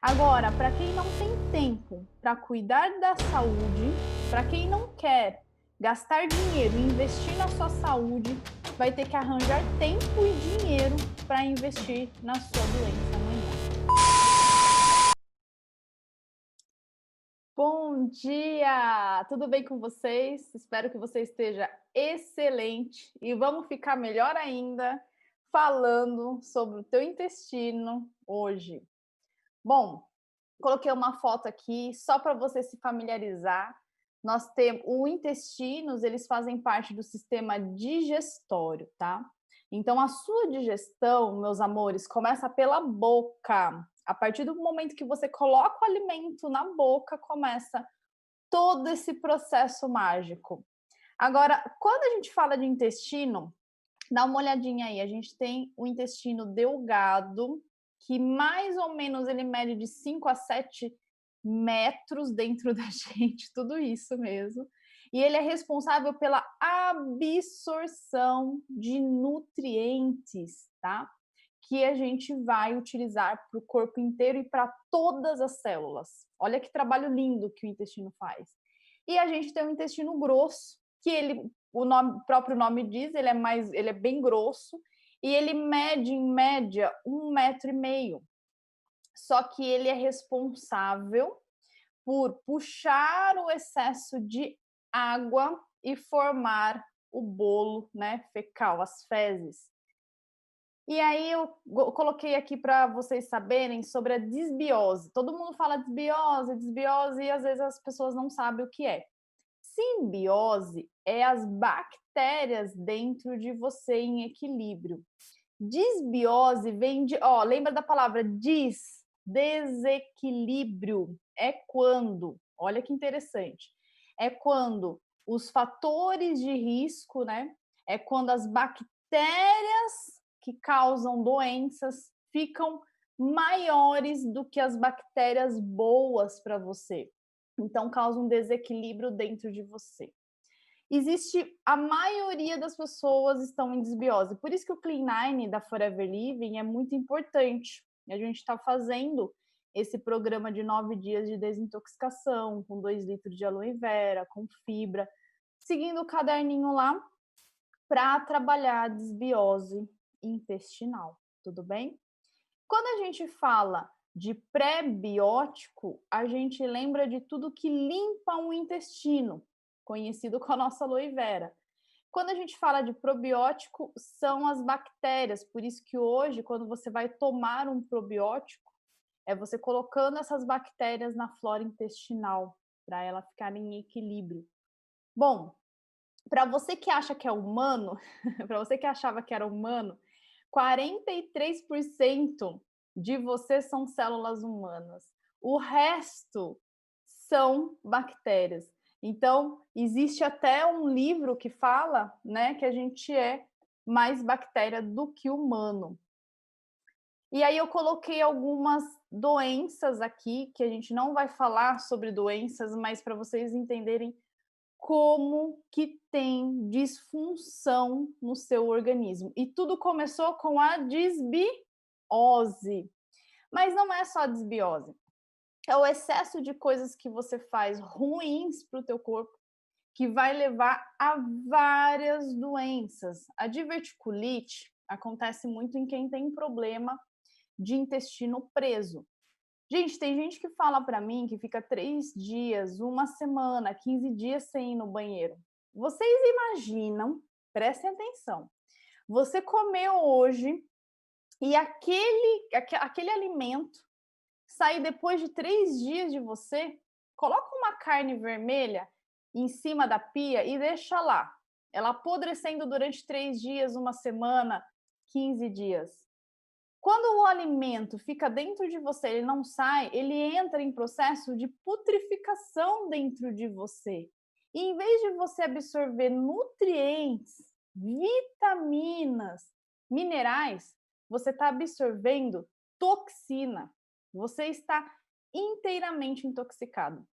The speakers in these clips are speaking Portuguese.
Agora, para quem não tem tempo para cuidar da saúde, para quem não quer gastar dinheiro e investir na sua saúde, vai ter que arranjar tempo e dinheiro para investir na sua doença amanhã. Bom dia! Tudo bem com vocês? Espero que você esteja excelente e vamos ficar melhor ainda falando sobre o teu intestino hoje. Bom, coloquei uma foto aqui só para você se familiarizar. Nós temos o intestinos, eles fazem parte do sistema digestório, tá? Então a sua digestão, meus amores, começa pela boca. A partir do momento que você coloca o alimento na boca, começa todo esse processo mágico. Agora, quando a gente fala de intestino, dá uma olhadinha aí, a gente tem o intestino delgado, que mais ou menos ele mede de 5 a 7 metros dentro da gente, tudo isso mesmo. E ele é responsável pela absorção de nutrientes, tá? Que a gente vai utilizar para o corpo inteiro e para todas as células. Olha que trabalho lindo que o intestino faz. E a gente tem o intestino grosso, que ele, o próprio nome diz, ele é bem grosso e ele mede em média 1,5 m. Só que ele é responsável por puxar o excesso de água e formar o bolo, né, fecal, as fezes. E aí eu coloquei aqui para vocês saberem sobre a disbiose. Todo mundo fala disbiose, disbiose, e às vezes as pessoas não sabem o que é. Simbiose é as bactérias dentro de você em equilíbrio. Disbiose vem de, lembra da palavra desequilíbrio. É quando, olha que interessante, é quando os fatores de risco, né? É quando as bactérias que causam doenças ficam maiores do que as bactérias boas para você. Então, causa um desequilíbrio dentro de você. A maioria das pessoas estão em desbiose. Por isso que o Clean9 da Forever Living é muito importante. A gente está fazendo esse programa de 9 dias de desintoxicação, com 2 litros de aloe vera, com fibra, seguindo o caderninho lá para trabalhar a desbiose intestinal, tudo bem? Quando a gente fala de pré-biótico, a gente lembra de tudo que limpa o intestino, conhecido com a nossa aloe vera. Quando a gente fala de probiótico, são as bactérias, por isso que hoje, quando você vai tomar um probiótico, é você colocando essas bactérias na flora intestinal, para ela ficar em equilíbrio. Bom, para você que acha que é humano, para você que achava que era humano, 43% de você são células humanas. O resto são bactérias. Então, existe até um livro que fala, né, que a gente é mais bactéria do que humano. E aí eu coloquei algumas doenças aqui, que a gente não vai falar sobre doenças, mas para vocês entenderem como que tem disfunção no seu organismo. E tudo começou com a disbiose. Mas não é só a desbiose. É o excesso de coisas que você faz ruins para o teu corpo que vai levar a várias doenças. A diverticulite acontece muito em quem tem problema de intestino preso. Gente, tem gente que fala para mim que fica 3 dias, 1 semana, 15 dias sem ir no banheiro. Vocês imaginam, prestem atenção, você comeu hoje e aquele alimento sair depois de 3 dias de você, coloca uma carne vermelha em cima da pia e deixa lá. Ela apodrecendo durante 3 dias, 1 semana, 15 dias. Quando o alimento fica dentro de você, ele não sai, ele entra em processo de putrificação dentro de você. E em vez de você absorver nutrientes, vitaminas, minerais, você está absorvendo toxina. Você está inteiramente intoxicado.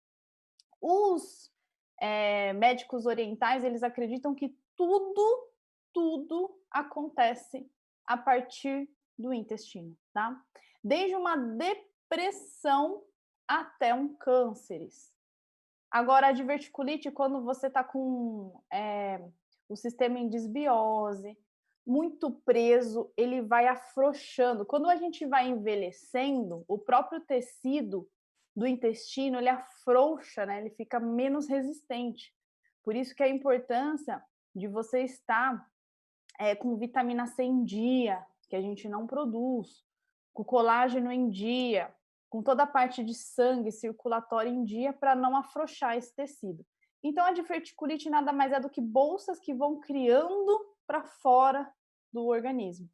Os médicos orientais, eles acreditam que tudo acontece a partir do intestino, tá? Desde uma pressão até um cânceres. Agora, a diverticulite, quando você está com o sistema em desbiose, muito preso, ele vai afrouxando. Quando a gente vai envelhecendo, o próprio tecido do intestino, ele afrouxa, né? Ele fica menos resistente. Por isso que a importância de você estar com vitamina C em dia, que a gente não produz, com colágeno em dia, com toda a parte de sangue circulatória em dia para não afrouxar esse tecido. Então, a diverticulite nada mais é do que bolsas que vão criando para fora do organismo.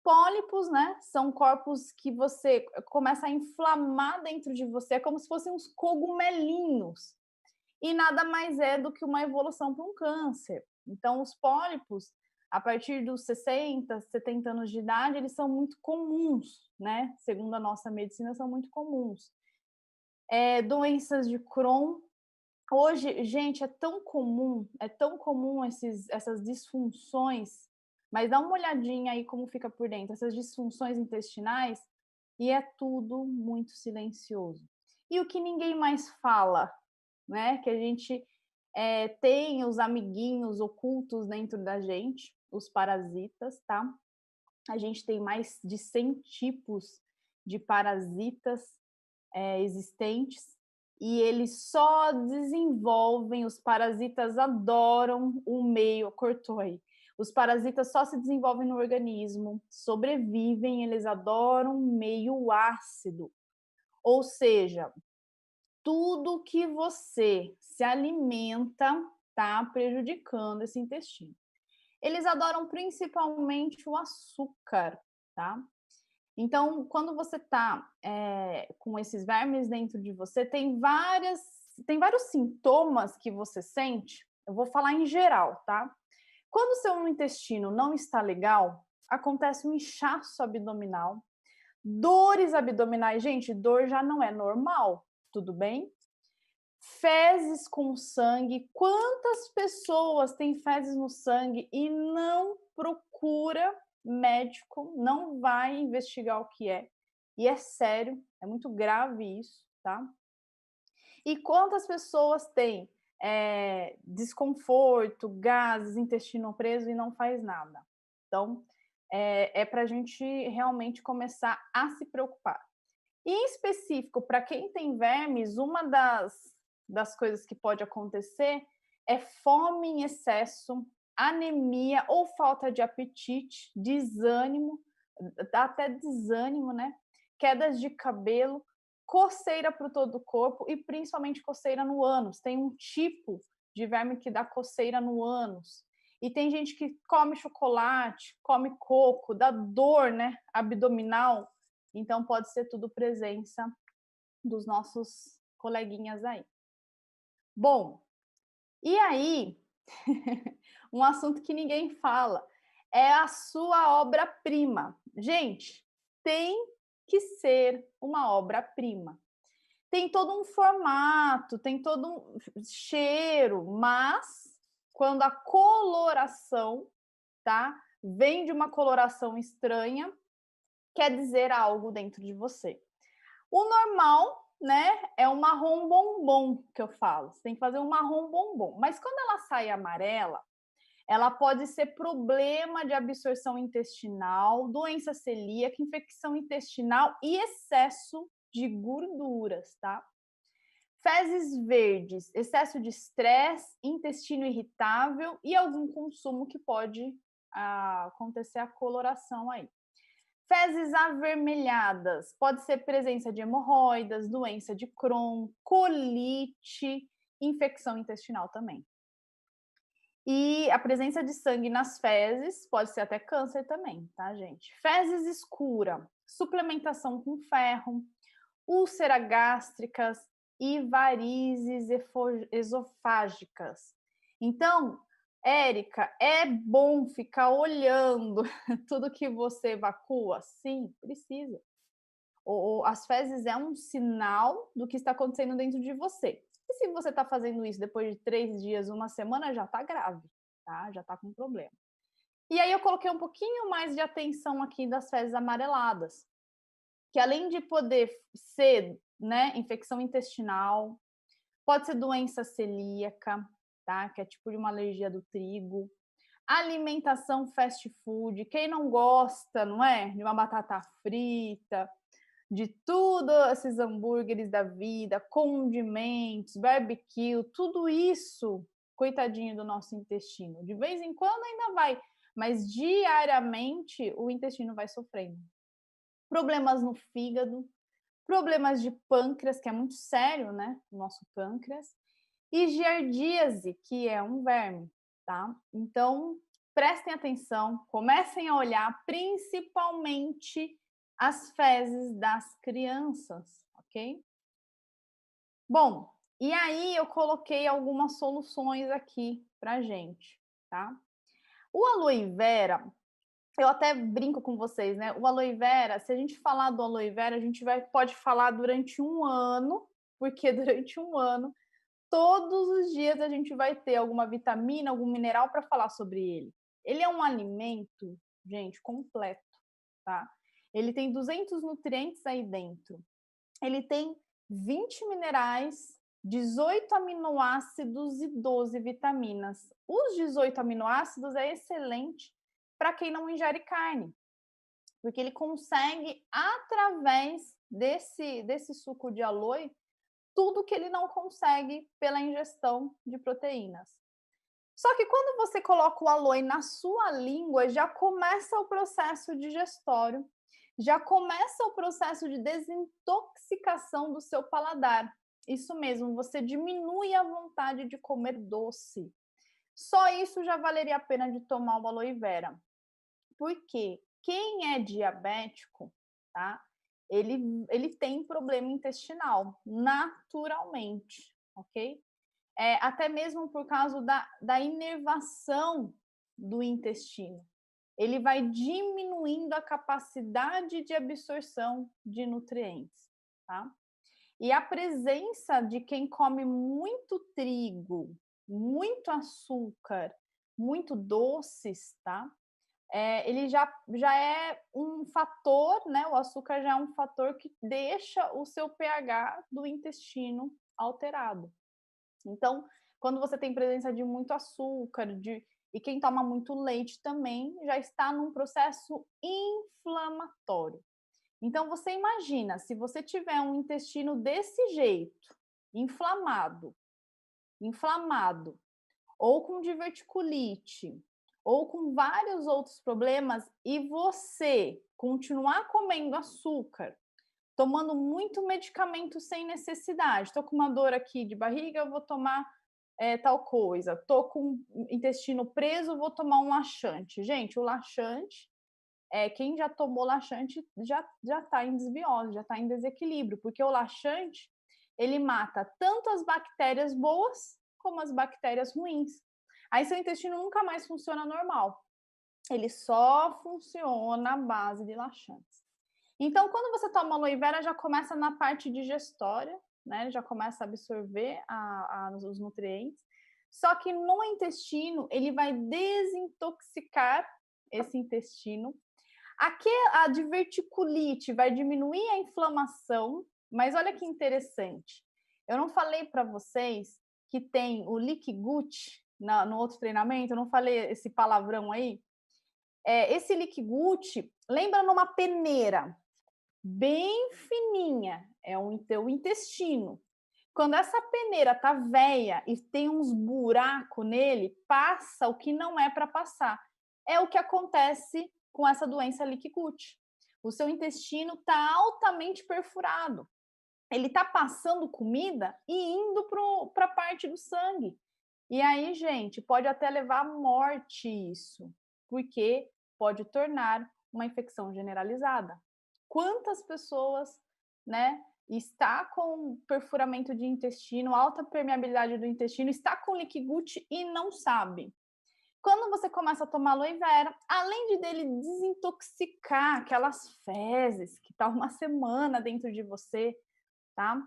Pólipos, né, são corpos que você começa a inflamar dentro de você, é como se fossem uns cogumelinhos. E nada mais é do que uma evolução para um câncer. Então, os pólipos, a partir dos 60, 70 anos de idade, eles são muito comuns, né? Segundo a nossa medicina, são muito comuns. Doenças de Crohn. Hoje, gente, é tão comum essas disfunções, mas dá uma olhadinha aí como fica por dentro, essas disfunções intestinais, e é tudo muito silencioso. E o que ninguém mais fala, né? Que a gente tem os amiguinhos ocultos dentro da gente, os parasitas, tá? A gente tem mais de 100 tipos de parasitas existentes e eles só desenvolvem, os parasitas adoram o meio, cortou aí. Os parasitas só se desenvolvem no organismo, sobrevivem, eles adoram meio ácido. Ou seja, tudo que você se alimenta está prejudicando esse intestino. Eles adoram principalmente o açúcar, tá? Então, quando você está com esses vermes dentro de você, tem vários sintomas que você sente. Eu vou falar em geral, tá? Quando o seu intestino não está legal, acontece um inchaço abdominal, dores abdominais. Gente, dor já não é normal, tudo bem? Fezes com sangue. Quantas pessoas têm fezes no sangue e não procura médico, não vai investigar o que é? E é sério, é muito grave isso, tá? E quantas pessoas têm desconforto, gases, intestino preso e não faz nada? Então, para a gente realmente começar a se preocupar. E, em específico, para quem tem vermes, uma das coisas que pode acontecer é fome em excesso, anemia ou falta de apetite, desânimo, até desânimo, né? Quedas de cabelo, coceira por todo o corpo e principalmente coceira no ânus. Tem um tipo de verme que dá coceira no ânus. E tem gente que come chocolate, come coco, dá dor, né, abdominal. Então, pode ser tudo presença dos nossos coleguinhas aí. Bom, e aí, um assunto que ninguém fala é a sua obra-prima. Gente, tem que ser uma obra-prima. Tem todo um formato, tem todo um cheiro, mas quando a coloração, tá, vem de uma coloração estranha, quer dizer algo dentro de você. O normal, né, é um marrom bombom que eu falo. Você tem que fazer um marrom bombom. Mas quando ela sai amarela, ela pode ser problema de absorção intestinal, doença celíaca, infecção intestinal e excesso de gorduras, tá? Fezes verdes, excesso de estresse, intestino irritável e algum consumo que pode acontecer a coloração aí. Fezes avermelhadas, pode ser presença de hemorroidas, doença de Crohn, colite, infecção intestinal também. E a presença de sangue nas fezes pode ser até câncer também, tá, gente? Fezes escura, suplementação com ferro, úlcera gástricas e varizes esofágicas. Então, Érica, é bom ficar olhando tudo que você evacua? Sim, precisa. As fezes é um sinal do que está acontecendo dentro de você. E se você está fazendo isso depois de 3 dias, uma semana, já está grave, tá? Já está com problema. E aí eu coloquei um pouquinho mais de atenção aqui das fezes amareladas. que além de poder ser, né, infecção intestinal, pode ser doença celíaca, tá? Que é tipo de uma alergia do trigo. Alimentação fast food, quem não gosta, não é? De uma batata frita, de tudo esses hambúrgueres da vida, condimentos, barbecue, tudo isso, coitadinho do nosso intestino. De vez em quando ainda vai, mas diariamente o intestino vai sofrendo. Problemas no fígado, problemas de pâncreas, que é muito sério, né? O nosso pâncreas, e giardíase, que é um verme, tá? Então, prestem atenção, comecem a olhar principalmente as fezes das crianças, ok? Bom, e aí eu coloquei algumas soluções aqui pra gente, tá? O aloe vera, eu até brinco com vocês, né? O aloe vera, se a gente falar do aloe vera, a gente pode falar durante um ano, porque durante um ano, todos os dias a gente vai ter alguma vitamina, algum mineral para falar sobre ele. Ele é um alimento, gente, completo, tá? Ele tem 200 nutrientes aí dentro. Ele tem 20 minerais, 18 aminoácidos e 12 vitaminas. Os 18 aminoácidos é excelente para quem não ingere carne, porque ele consegue, através desse suco de aloe, tudo que ele não consegue pela ingestão de proteínas. Só que quando você coloca o aloe na sua língua, já começa o processo digestório, já começa o processo de desintoxicação do seu paladar. Isso mesmo, você diminui a vontade de comer doce. Só isso já valeria a pena de tomar o aloe vera. Porque quem é diabético, tá? Ele tem problema intestinal, naturalmente, ok? Até mesmo por causa da inervação do intestino. Ele vai diminuindo a capacidade de absorção de nutrientes, tá? E a presença de quem come muito trigo, muito açúcar, muito doces, tá? Ele já é um fator, né? O açúcar já é um fator que deixa o seu pH do intestino alterado. Então, quando você tem presença de muito açúcar, e quem toma muito leite também, já está num processo inflamatório. Então, você imagina, se você tiver um intestino desse jeito, inflamado, ou com diverticulite, ou com vários outros problemas, e você continuar comendo açúcar, tomando muito medicamento sem necessidade. Estou com uma dor aqui de barriga, eu vou tomar tal coisa. Estou com o intestino preso, vou tomar um laxante. Gente, o laxante, quem já tomou laxante já está em desbiose, já está em desequilíbrio, porque o laxante, ele mata tanto as bactérias boas como as bactérias ruins. Aí seu intestino nunca mais funciona normal. Ele só funciona à base de laxantes. Então, quando você toma aloe vera, já começa na parte digestória, né? Já começa a absorver os nutrientes. Só que no intestino, ele vai desintoxicar esse intestino. Aqui, a diverticulite vai diminuir a inflamação, mas olha que interessante. Eu não falei para vocês que tem o leaky gut no outro treinamento, eu não falei esse palavrão aí. Esse leaky gut lembra numa peneira bem fininha, é o teu intestino. Quando essa peneira tá velha e tem uns buracos nele, passa o que não é para passar. É o que acontece com essa doença leaky gut. O seu intestino está altamente perfurado. Ele está passando comida e indo para a parte do sangue. E aí, gente, pode até levar à morte isso, porque pode tornar uma infecção generalizada. Quantas pessoas, né, está com perfuramento de intestino, alta permeabilidade do intestino, está com leaky gut e não sabe? Quando você começa a tomar aloe vera, além de dele desintoxicar aquelas fezes que tá uma semana dentro de você, tá?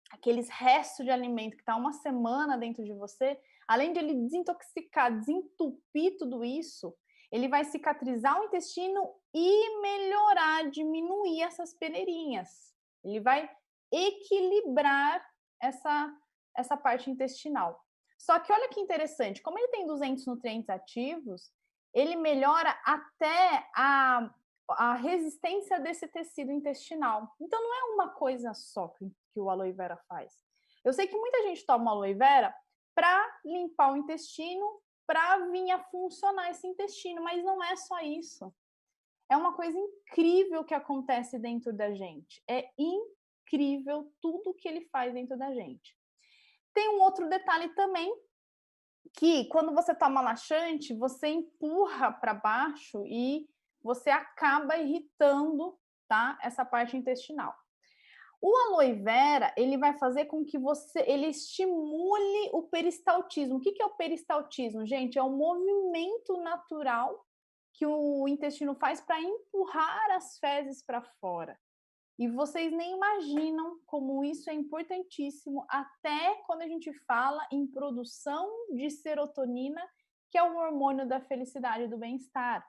Aqueles restos de alimento que tá uma semana dentro de você, além de ele desintoxicar, desentupir tudo isso, ele vai cicatrizar o intestino e melhorar, diminuir essas peneirinhas. Ele vai equilibrar essa parte intestinal. Só que olha que interessante, como ele tem 200 nutrientes ativos, ele melhora até a resistência desse tecido intestinal. Então não é uma coisa só que o aloe vera faz. Eu sei que muita gente toma aloe vera para limpar o intestino, para vir a funcionar esse intestino, mas não é só isso. É uma coisa incrível que acontece dentro da gente. É incrível tudo que ele faz dentro da gente. Tem um outro detalhe também, que quando você toma laxante, você empurra para baixo e você acaba irritando, tá, essa parte intestinal. O aloe vera, ele vai fazer com que ele estimule o peristaltismo. O que é o peristaltismo, gente? É um movimento natural que o intestino faz para empurrar as fezes para fora. E vocês nem imaginam como isso é importantíssimo, até quando a gente fala em produção de serotonina, que é o hormônio da felicidade e do bem-estar.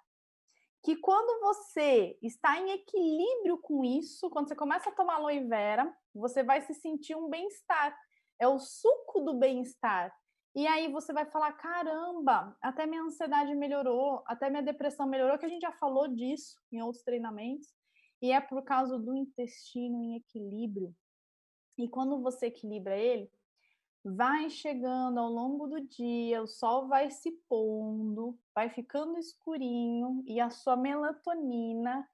Que quando você está em equilíbrio com isso, quando você começa a tomar aloe vera, você vai se sentir um bem-estar. É o suco do bem-estar. E aí você vai falar, caramba, até minha ansiedade melhorou, até minha depressão melhorou, que a gente já falou disso em outros treinamentos. E é por causa do intestino em equilíbrio. E quando você equilibra ele, vai chegando ao longo do dia, o sol vai se pondo, vai ficando escurinho e a sua melatonina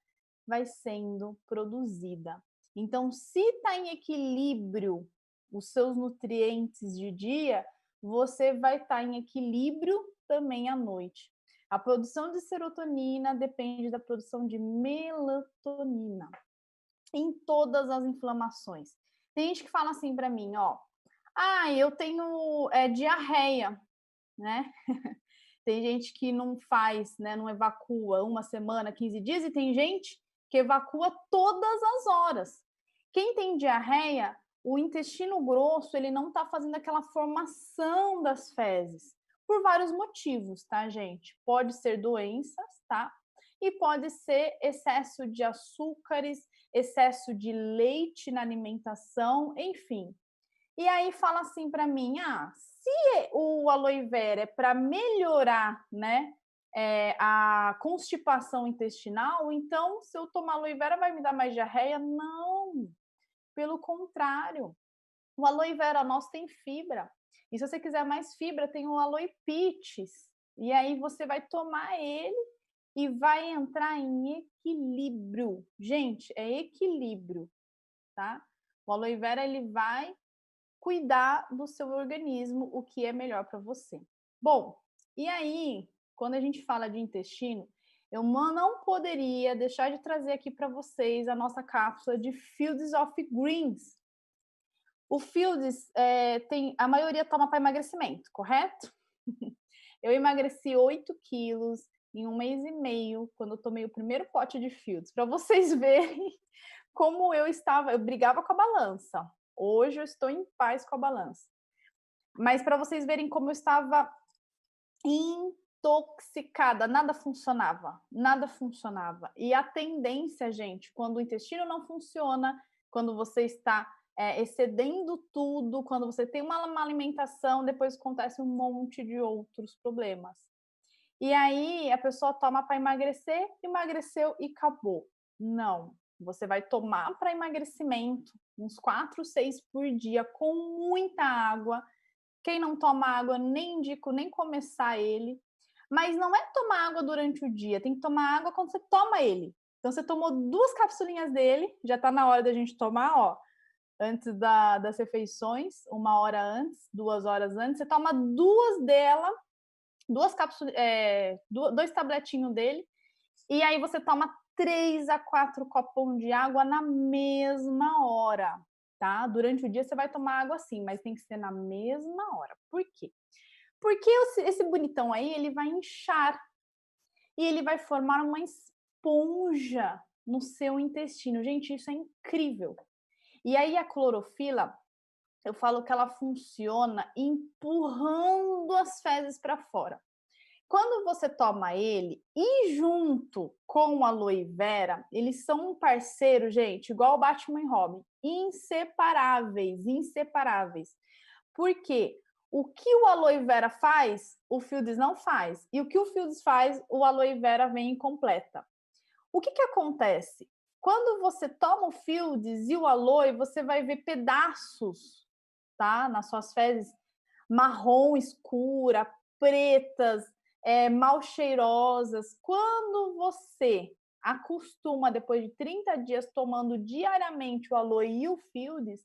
vai sendo produzida. Então, se está em equilíbrio os seus nutrientes de dia, você vai estar em equilíbrio também à noite. A produção de serotonina depende da produção de melatonina em todas as inflamações. Tem gente que fala assim para mim, ó, eu tenho diarreia, né? Tem gente que não faz, né? Não evacua uma semana, 15 dias, e tem gente que evacua todas as horas. Quem tem diarreia, o intestino grosso, ele não está fazendo aquela formação das fezes, por vários motivos, tá, gente? Pode ser doenças, tá? E pode ser excesso de açúcares, excesso de leite na alimentação, enfim. E aí fala assim para mim, se o aloe vera é para melhorar, né, a constipação intestinal, então se eu tomar aloe vera vai me dar mais diarreia? Não, pelo contrário. O aloe vera nosso tem fibra. E se você quiser mais fibra, tem o aloe pitch. E aí você vai tomar ele e vai entrar em equilíbrio. Gente, é equilíbrio, tá? O aloe vera, ele vai cuidar do seu organismo, o que é melhor para você. Bom, e aí, quando a gente fala de intestino, eu não poderia deixar de trazer aqui para vocês a nossa cápsula de Fields of Greens. O Fields, a maioria toma para emagrecimento, correto? Eu emagreci 8 quilos em 1 mês e meio, quando eu tomei o primeiro pote de Fields, para vocês verem como eu brigava com a balança. Hoje eu estou em paz com a balança. Mas para vocês verem como eu estava intoxicada, nada funcionava, nada funcionava. E a tendência, gente, quando o intestino não funciona, quando você está excedendo tudo, quando você tem uma má alimentação, depois acontece um monte de outros problemas. E aí a pessoa toma para emagrecer, emagreceu e acabou. Não, você vai tomar para emagrecimento uns 4, 6 por dia com muita água. Quem não toma água, nem indico nem começar ele. Mas não é tomar água durante o dia, tem que tomar água quando você toma ele. Então você tomou 2 capsulinhas dele, já está na hora da gente tomar, ó, antes das refeições, 1 hora antes, 2 horas antes, você toma 2 dela, 2 cápsulas, 2 tabletinhos dele, e aí você toma 3 a 4 copos de água na mesma hora, tá? Durante o dia você vai tomar água sim, mas tem que ser na mesma hora. Por quê? Porque esse bonitão aí, ele vai inchar e ele vai formar uma esponja no seu intestino. Gente, isso é incrível. E aí a clorofila, eu falo que ela funciona empurrando as fezes para fora. Quando você toma ele e junto com o aloe vera, eles são um parceiro, gente, igual o Batman e Robin, inseparáveis, inseparáveis. Por quê? O que o aloe vera faz, o Fields não faz. E o que o Fields faz, o aloe vera vem e completa. O que acontece? Quando você toma o Fields e o aloe, você vai ver pedaços, tá? Nas suas fezes, marrom escura, pretas, mal cheirosas. Quando você acostuma, depois de 30 dias, tomando diariamente o aloe e o Fields,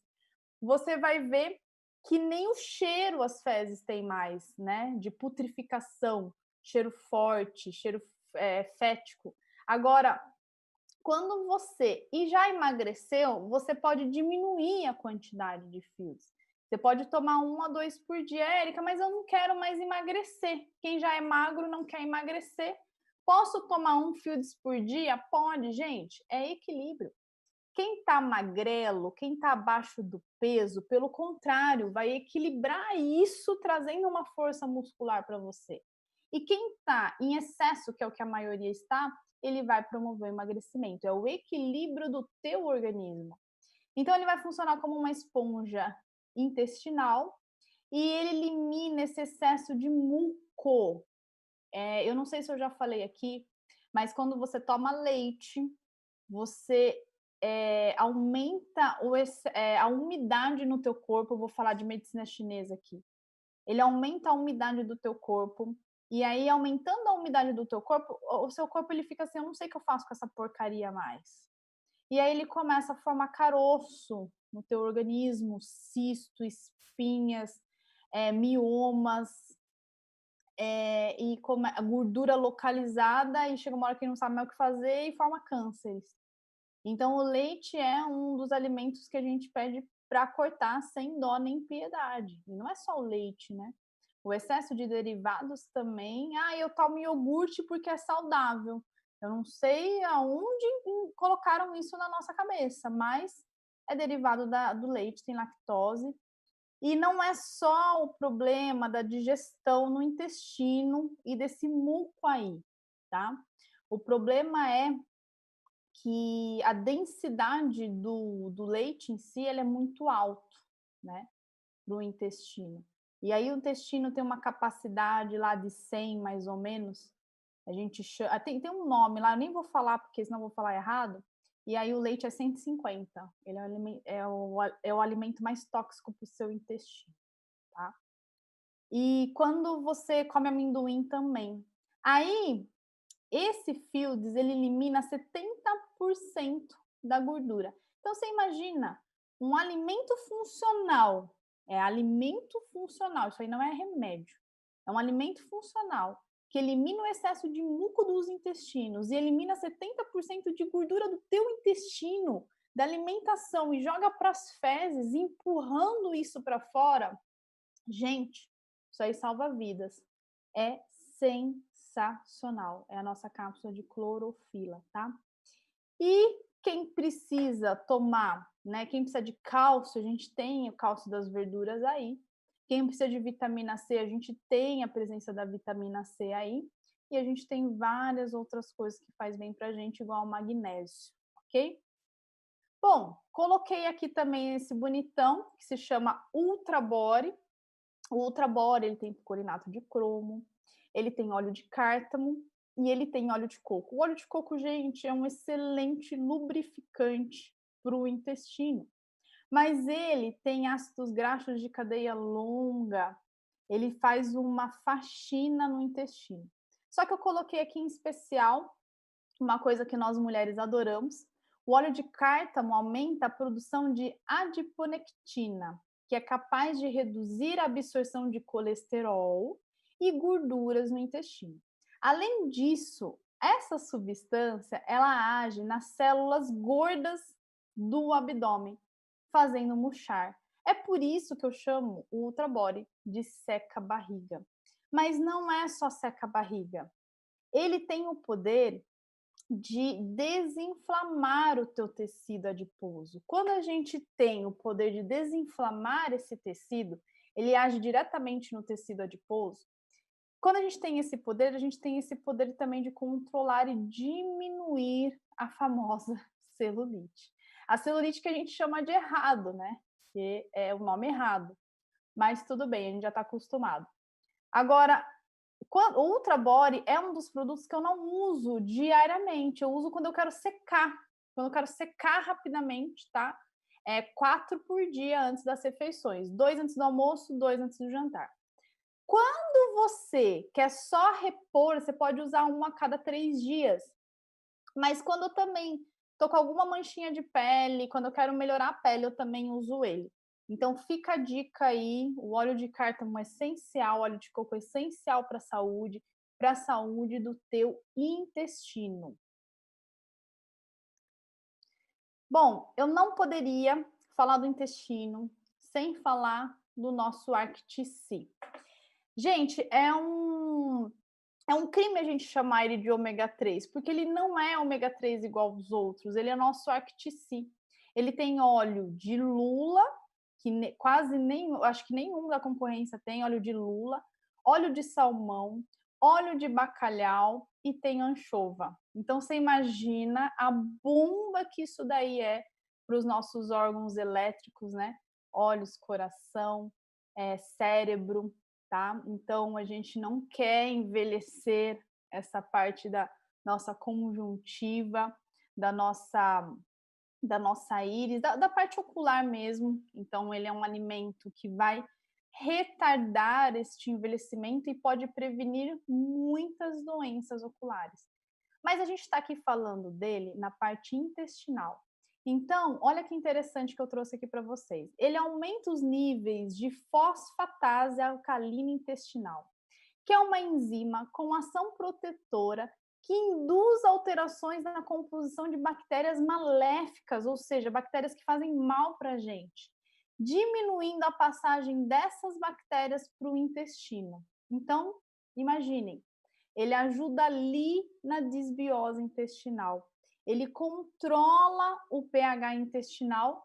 você vai ver que nem o cheiro as fezes têm mais, né? De putrificação, cheiro forte, cheiro fético. Agora, quando você já emagreceu, você pode diminuir a quantidade de fios. Você pode tomar 1 a 2 por dia, Érica, mas eu não quero mais emagrecer. Quem já é magro não quer emagrecer. Posso tomar 1 fios por dia? Pode, gente. É equilíbrio. Quem tá magrelo, quem tá abaixo do peso, pelo contrário, vai equilibrar isso, trazendo uma força muscular para você. E quem tá em excesso, que é o que a maioria está, ele vai promover o emagrecimento. É o equilíbrio do teu organismo. Então, ele vai funcionar como uma esponja intestinal e ele elimina esse excesso de muco. Eu não sei se eu já falei aqui, mas quando você toma leite, você aumenta a umidade no teu corpo. Eu vou falar de medicina chinesa aqui. Ele aumenta a umidade do teu corpo. E aí, aumentando a umidade do teu corpo, o seu corpo ele fica assim, eu não sei o que eu faço com essa porcaria mais. E aí ele começa a formar caroço no teu organismo, cisto, espinhas, miomas, e a gordura localizada, e chega uma hora que não sabe mais o que fazer e forma cânceres. Então, o leite é um dos alimentos que a gente pede para cortar sem dó nem piedade. E não é só o leite, né? O excesso de derivados também. Eu tomo iogurte porque é saudável. Eu não sei aonde colocaram isso na nossa cabeça, mas é derivado do leite, tem lactose. E não é só o problema da digestão no intestino e desse muco aí, tá? O problema é que a densidade do leite em si ele é muito alto, né, para o intestino. E aí o intestino tem uma capacidade lá de 100, mais ou menos, a gente chama, tem um nome lá, eu nem vou falar porque senão eu vou falar errado, e aí o leite é 150, ele é o alimento mais tóxico para o seu intestino, tá? E quando você come amendoim também. Aí, esse Fields, ele elimina 70% da gordura. Então, você imagina, um alimento funcional, alimento funcional, isso aí não é remédio, é um alimento funcional, que elimina o excesso de muco dos intestinos e elimina 70% de gordura do teu intestino, da alimentação, e joga para as fezes, empurrando isso para fora. Gente, isso aí salva vidas. É sensacional. É a nossa cápsula de clorofila, tá? E quem precisa tomar, né? Quem precisa de cálcio, a gente tem o cálcio das verduras aí. Quem precisa de vitamina C, a gente tem a presença da vitamina C aí. E a gente tem várias outras coisas que faz bem pra gente, igual o magnésio, ok? Bom, coloquei aqui também esse bonitão, que se chama Ultra Body. O Ultra Body, ele tem picolinato de cromo, ele tem óleo de cártamo e ele tem óleo de coco. O óleo de coco, gente, é um excelente lubrificante para o intestino, mas ele tem ácidos graxos de cadeia longa, ele faz uma faxina no intestino. Só que eu coloquei aqui em especial uma coisa que nós mulheres adoramos. O óleo de cártamo aumenta a produção de adiponectina, que é capaz de reduzir a absorção de colesterol e gorduras no intestino. Além disso, essa substância ela age nas células gordas do abdômen, fazendo murchar. É por isso que eu chamo o Ultra Body de seca-barriga. Mas não é só seca-barriga. Ele tem o poder de desinflamar o teu tecido adiposo. Quando a gente tem o poder de desinflamar esse tecido, ele age diretamente no tecido adiposo Quando a gente tem esse poder também de controlar e diminuir a famosa celulite. A celulite que a gente chama de errado, né? Que é o nome errado. Mas tudo bem, a gente já está acostumado. Agora, o Ultra Body é um dos produtos que eu não uso diariamente. Eu uso quando eu quero secar. Quando eu quero secar rapidamente, tá? 4 por dia antes das refeições. 2 antes do almoço, 2 antes do jantar. Quando você quer só repor, você pode usar um a cada 3 dias. Mas quando eu também tô com alguma manchinha de pele, quando eu quero melhorar a pele, eu também uso ele. Então fica a dica aí, o óleo de cártamo é essencial, óleo de coco é essencial para a saúde do teu intestino. Bom, eu não poderia falar do intestino sem falar do nosso Arctic. Gente, é um crime a gente chamar ele de ômega 3, porque ele não é ômega 3 igual aos outros, ele é nosso Arctic. Ele tem óleo de lula, que quase nenhum, acho que nenhum da concorrência tem óleo de lula, óleo de salmão, óleo de bacalhau e tem anchova. Então você imagina a bomba que isso daí é para os nossos órgãos elétricos, né? Olhos, coração, cérebro, tá? Então a gente não quer envelhecer essa parte da nossa conjuntiva, da nossa íris, da parte ocular mesmo. Então, ele é um alimento que vai retardar este envelhecimento e pode prevenir muitas doenças oculares. Mas a gente está aqui falando dele na parte intestinal. Então, olha que interessante que eu trouxe aqui para vocês. Ele aumenta os níveis de fosfatase alcalina intestinal, que é uma enzima com ação protetora que induz alterações na composição de bactérias maléficas, ou seja, bactérias que fazem mal para a gente, diminuindo a passagem dessas bactérias para o intestino. Então, imaginem, ele ajuda ali na desbiose intestinal. Ele controla o pH intestinal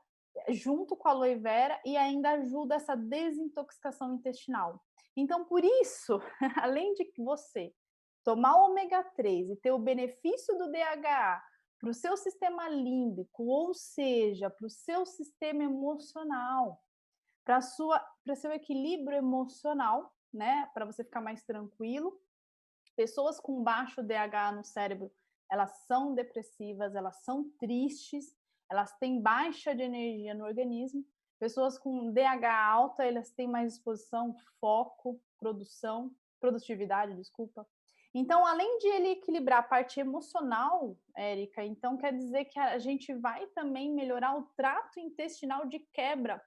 junto com a aloe vera e ainda ajuda essa desintoxicação intestinal. Então, por isso, além de você tomar o ômega 3 e ter o benefício do DHA para o seu sistema límbico, ou seja, para o seu sistema emocional, para seu equilíbrio emocional, né, para você ficar mais tranquilo. Pessoas com baixo DHA no cérebro, elas são depressivas, elas são tristes, elas têm baixa de energia no organismo. Pessoas com DHA alta, elas têm mais disposição, foco, produtividade, desculpa. Então, além de ele equilibrar a parte emocional, Érica, então quer dizer que a gente vai também melhorar o trato intestinal de quebra.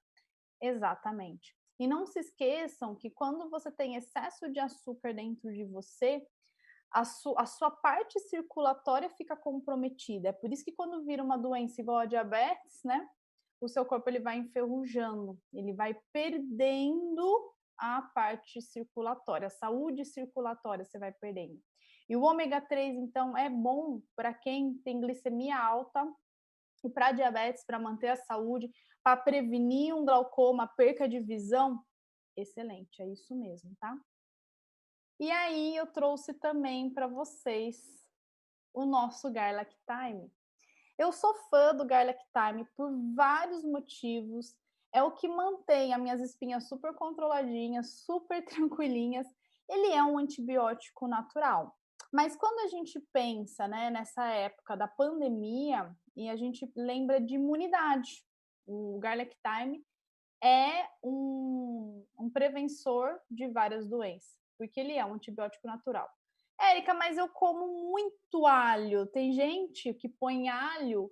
Exatamente. E não se esqueçam que quando você tem excesso de açúcar dentro de você, a sua parte circulatória fica comprometida. É por isso que quando vira uma doença igual a diabetes, né, o seu corpo ele vai enferrujando, ele vai perdendo a parte circulatória, a saúde circulatória você vai perdendo. E o ômega 3, então, é bom para quem tem glicemia alta e para diabetes, para manter a saúde, para prevenir um glaucoma, perca de visão. Excelente, é isso mesmo, tá? E aí eu trouxe também para vocês o nosso Garlic Time. Eu sou fã do Garlic Time por vários motivos. É o que mantém as minhas espinhas super controladinhas, super tranquilinhas. Ele é um antibiótico natural. Mas quando a gente pensa, né, nessa época da pandemia e a gente lembra de imunidade, o Garlic Time é um prevensor de várias doenças, porque ele é um antibiótico natural. Érica, mas eu como muito alho. Tem gente que põe alho,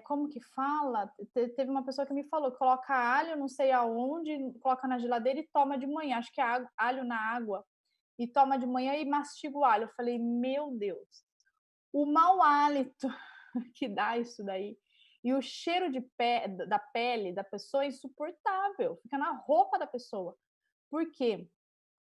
como que fala? Teve uma pessoa que me falou que coloca alho, não sei aonde, coloca na geladeira e toma de manhã. Acho que é alho na água. E toma de manhã e mastiga o alho. Eu falei, meu Deus, o mau hálito que dá isso daí. E o cheiro da pele da pessoa é insuportável, fica na roupa da pessoa. Por quê?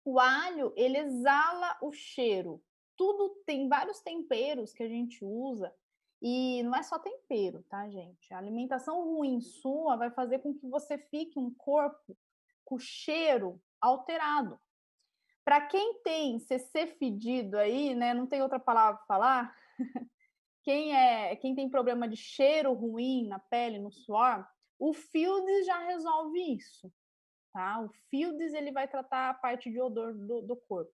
O alho, ele exala o cheiro. Tudo tem vários temperos que a gente usa e não é só tempero, tá, gente? A alimentação ruim sua vai fazer com que você fique um corpo com cheiro alterado. Para quem tem CC fedido aí, né, não tem outra palavra para falar, quem tem problema de cheiro ruim na pele, no suor, o Fields já resolve isso, tá? O Fields ele vai tratar a parte de odor do corpo.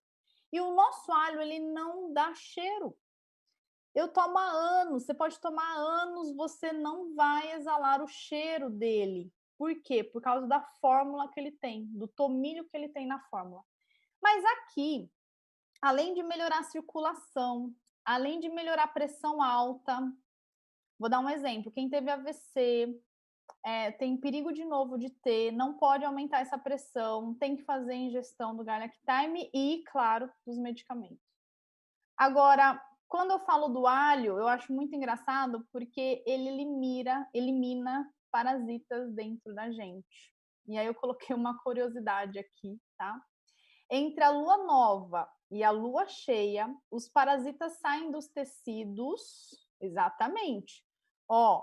E o nosso alho ele não dá cheiro. Eu tomo há anos, você pode tomar há anos, você não vai exalar o cheiro dele. Por quê? Por causa da fórmula que ele tem, do tomilho que ele tem na fórmula. Mas aqui, além de melhorar a circulação, além de melhorar a pressão alta, vou dar um exemplo: quem teve AVC, tem perigo de novo de ter, não pode aumentar essa pressão, tem que fazer ingestão do Garlic Thyme e, claro, dos medicamentos. Agora, quando eu falo do alho, eu acho muito engraçado porque ele elimina parasitas dentro da gente. E aí eu coloquei uma curiosidade aqui, tá? Entre a lua nova e a lua cheia, os parasitas saem dos tecidos, exatamente. Ó,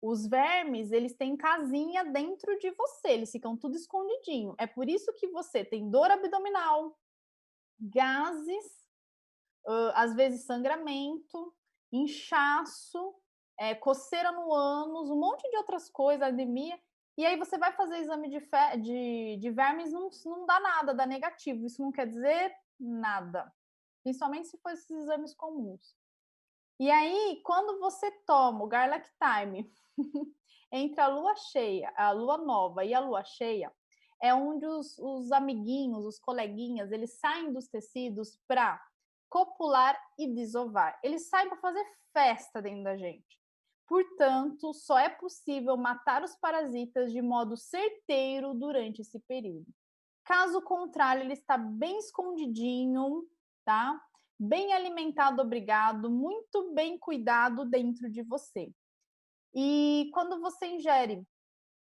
os vermes, eles têm casinha dentro de você, eles ficam tudo escondidinho. É por isso que você tem dor abdominal, gases, às vezes sangramento, inchaço, coceira no ânus, um monte de outras coisas, anemia. E aí você vai fazer exame de vermes, não dá nada, dá negativo. Isso não quer dizer nada, principalmente se for esses exames comuns. E aí, quando você toma o Garlic Thyme entre a lua cheia, a lua nova e a lua cheia, é onde os amiguinhos, os coleguinhas, eles saem dos tecidos para copular e desovar. Eles saem para fazer festa dentro da gente. Portanto, só é possível matar os parasitas de modo certeiro durante esse período. Caso contrário, ele está bem escondidinho, tá? Bem alimentado, obrigado, muito bem cuidado dentro de você. E quando você ingere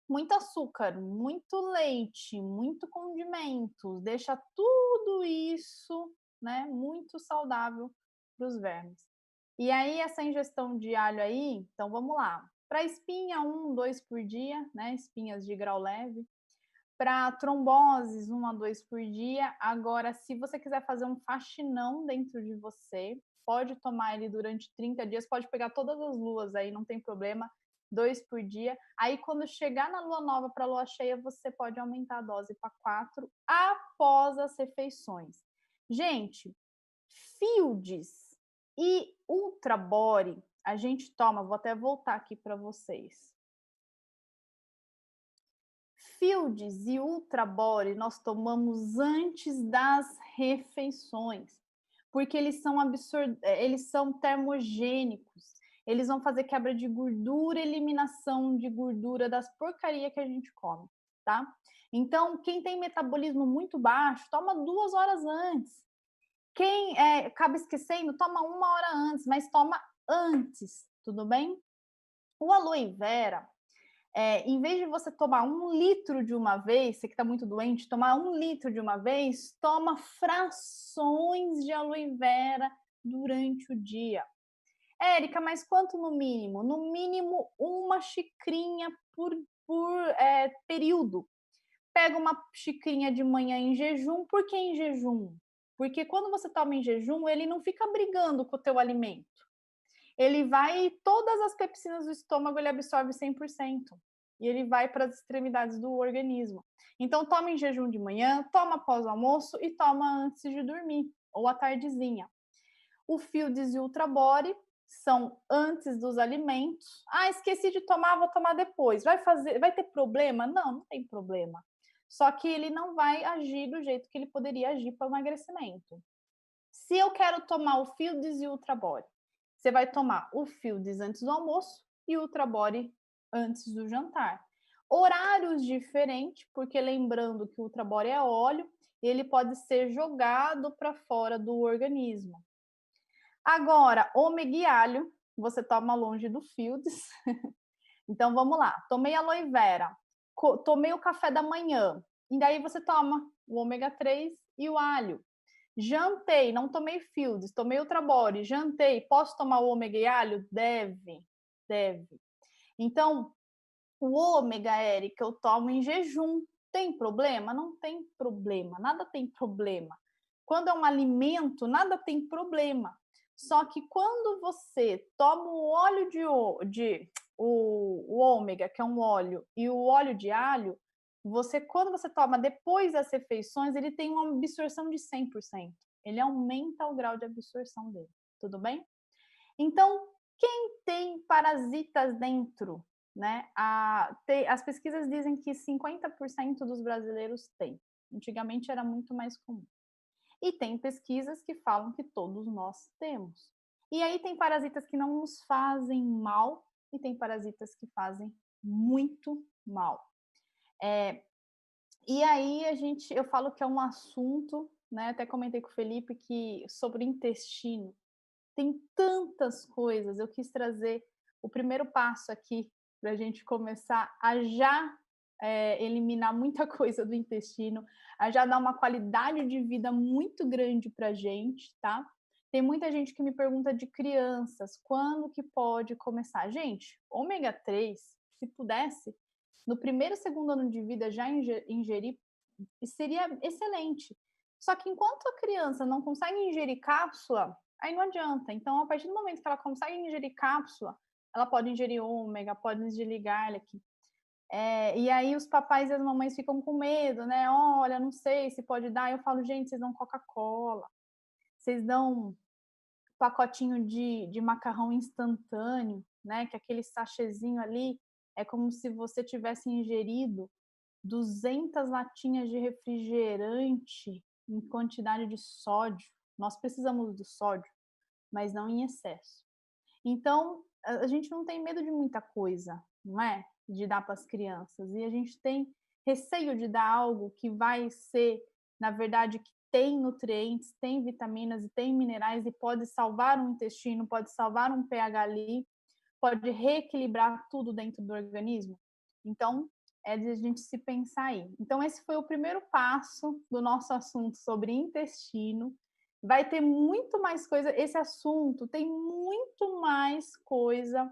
muito açúcar, muito leite, muito condimentos, deixa tudo isso, né, muito saudável para os vermes. E aí essa ingestão de alho aí, então vamos lá. Para espinha, 1, 2 por dia, né, espinhas de grau leve. Para tromboses, 1 a 2 por dia. Agora, se você quiser fazer um faxinão dentro de você, pode tomar ele durante 30 dias, pode pegar todas as luas aí, não tem problema, 2 por dia. Aí, quando chegar na lua nova para a lua cheia, você pode aumentar a dose para 4 após as refeições. Gente, Fields e Ultra Body, a gente toma, vou até voltar aqui para vocês. Fields e Ultra Body nós tomamos antes das refeições, porque eles são termogênicos. Eles vão fazer quebra de gordura, eliminação de gordura das porcaria que a gente come, tá? Então, quem tem metabolismo muito baixo, toma 2 horas antes. Quem acaba esquecendo, toma 1 hora antes, mas toma antes, tudo bem? O aloe vera, em vez de você tomar 1 litro de uma vez, você que está muito doente, tomar 1 litro de uma vez, toma frações de aloe vera durante o dia. Érica, mas quanto no mínimo? No mínimo 1 xicrinha por período. Pega uma xicrinha de manhã em jejum. Por que em jejum? Porque quando você toma em jejum, ele não fica brigando com o teu alimento. Ele vai, todas as pepsinas do estômago ele absorve 100%. E ele vai para as extremidades do organismo. Então, toma em jejum de manhã, toma após o almoço e toma antes de dormir, ou à tardezinha. O Fields e o Ultra Body são antes dos alimentos. Ah, esqueci de tomar, vou tomar depois. Vai ter problema? Não, não tem problema. Só que ele não vai agir do jeito que ele poderia agir para o emagrecimento. Se eu quero tomar o Fields e o Ultra Body, você vai tomar o Fields antes do almoço e o Ultra Body antes do jantar. Horários diferentes, porque lembrando que o Ultra Body é óleo e ele pode ser jogado para fora do organismo. Agora, ômega e alho, você toma longe do Fields. Então, vamos lá. Tomei aloe vera, tomei o café da manhã, e daí você toma o ômega 3 e o alho. Jantei, não tomei Fields, tomei Ultra Body, jantei, posso tomar o ômega e alho? Deve. Então, o ômega, Érica, eu tomo em jejum. Tem problema? Não tem problema, nada tem problema. Quando é um alimento, nada tem problema. Só que quando você toma o óleo o ômega, que é um óleo, e o óleo de alho, quando você toma depois das refeições, ele tem uma absorção de 100%. Ele aumenta o grau de absorção dele, tudo bem? Então, quem tem parasitas dentro, né? As pesquisas dizem que 50% dos brasileiros têm. Antigamente era muito mais comum. E tem pesquisas que falam que todos nós temos. E aí tem parasitas que não nos fazem mal e tem parasitas que fazem muito mal. E aí eu falo que é um assunto, né? Até comentei com o Felipe que sobre intestino tem tantas coisas. Eu quis trazer o primeiro passo aqui para a gente começar a já eliminar muita coisa do intestino, a já dar uma qualidade de vida muito grande para a gente, tá? Tem muita gente que me pergunta de crianças, quando que pode começar? Gente, ômega 3, se pudesse, no primeiro, segundo ano de vida já ingerir, seria excelente. Só que enquanto a criança não consegue ingerir cápsula, aí não adianta. Então, a partir do momento que ela consegue ingerir cápsula, ela pode ingerir ômega, pode ingerir garlic. E aí os papais e as mamães ficam com medo, né? Olha, não sei se pode dar. Eu falo, gente, vocês dão Coca-Cola, vocês dão pacotinho de macarrão instantâneo, né? Que aquele sachêzinho ali é como se você tivesse ingerido 200 latinhas de refrigerante em quantidade de sódio. Nós precisamos do sódio, mas não em excesso. Então, a gente não tem medo de muita coisa, não é? De dar para as crianças. E a gente tem receio de dar algo que vai ser, na verdade, que tem nutrientes, tem vitaminas e tem minerais e pode salvar um intestino, pode salvar um pH ali, pode reequilibrar tudo dentro do organismo. Então, é de a gente se pensar aí. Então, esse foi o primeiro passo do nosso assunto sobre intestino. Vai ter muito mais coisa. Esse assunto tem muito mais coisa.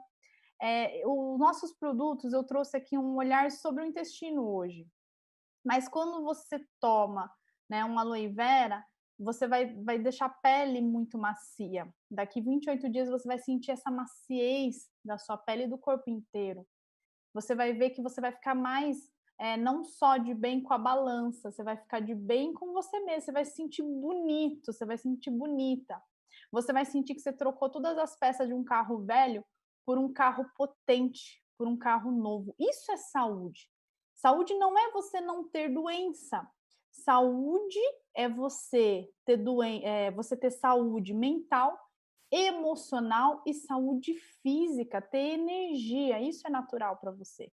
Os nossos produtos, eu trouxe aqui um olhar sobre o intestino hoje. Mas quando você toma, né, um aloe vera, você vai deixar a pele muito macia. Daqui 28 dias você vai sentir essa maciez da sua pele e do corpo inteiro. Você vai ver que você vai ficar mais, não só de bem com a balança, você vai ficar de bem com você mesmo, você vai se sentir bonito, você vai se sentir bonita. Você vai sentir que você trocou todas as peças de um carro velho por um carro potente, por um carro novo. Isso é saúde. Saúde não é você não ter doença. Saúde é você ter saúde mental, emocional e saúde física, ter energia. Isso é natural para você.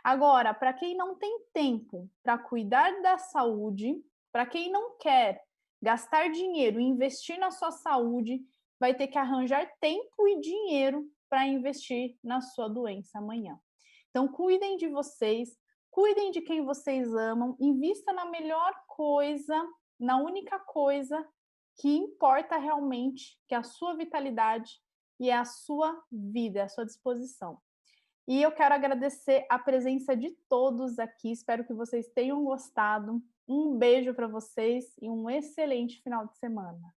Agora, para quem não tem tempo para cuidar da saúde, para quem não quer gastar dinheiro e investir na sua saúde, vai ter que arranjar tempo e dinheiro para investir na sua doença amanhã. Então, cuidem de vocês, cuidem de quem vocês amam, invista na melhor coisa, na única coisa que importa realmente, que é a sua vitalidade e é a sua vida, é a sua disposição. E eu quero agradecer a presença de todos aqui, espero que vocês tenham gostado. Um beijo para vocês e um excelente final de semana.